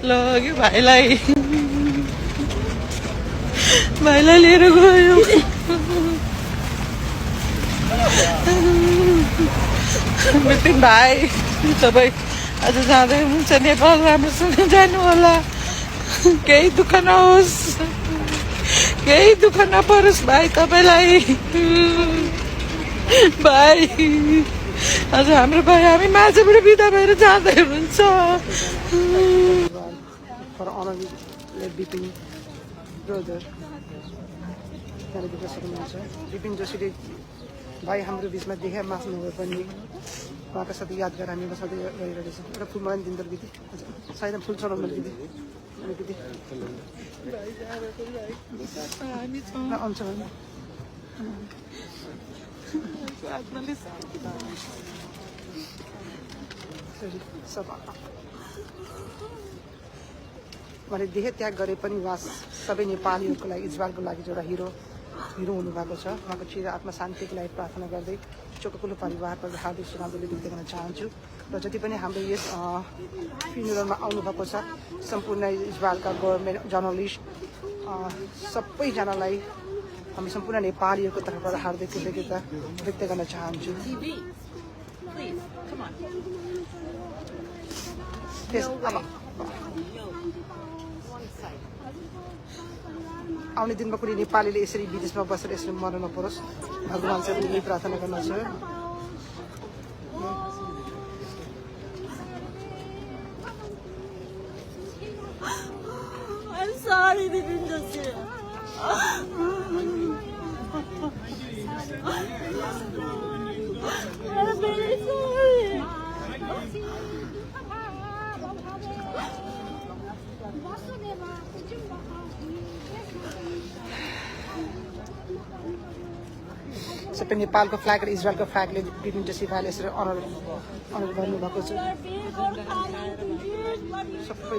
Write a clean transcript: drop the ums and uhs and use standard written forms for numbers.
लग्यो भाइलाई लिएर गयो बिपिन भाइ तपाईँ आज जाँदै हुन्छ नेपाल राम्रोसँग जानु होला केही दुःख नहोस् केही दुःख नपरोस् भाइ तपाईँलाई भाइ आज हाम्रो भाइ हामी माझबाट बिदा भएर जाँदै हुनुहुन्छ विपिन जोशीले भाइ हाम्रो बिचमा देखा मास्नु भए पनि उहाँका साथै यादगार हामी सधैँ रहिरहेको छौँ एउटा फुल मलाई दिँदो दिदी सायद फुल चढाउनु दिदी अलिकति आउँछ भने मैले देखेँ त्याग गरे पनि उहाँ सबै नेपालीहरूको लागि इजरायलको लागि एउटा हिरो हुनुभएको छ उहाँको चिर आत्मा शान्तिको लागि प्रार्थना गर्दै चोककुलो परिवारबाट हार्दिक श्रद्धाञ्जली व्यक्त गर्न चाहन्छु र जति पनि हाम्रो यस फ्युनरलमा आउनुभएको छ सम्पूर्ण इजरायलका गभर्मेन्ट जर्नलिस्ट सबैजनालाई हामी सम्पूर्ण नेपालीहरूको तर्फबाट हार्दिक कृतज्ञता व्यक्त गर्न चाहन्छु आउने दिनमा कुनै नेपालीले यसरी विदेशमा बसेर यसरी मर्न नपरोस् भगवान चाहिँ यही प्रार्थना गर्न छ I'm sorry, Vipin Joshi. I'm very sorry. सबै नेपालको फ्ल्याग र इजरायलको फ्ल्यागले विपिन जोशी भाइले यसरी अनर गर्नुभएको छ सबै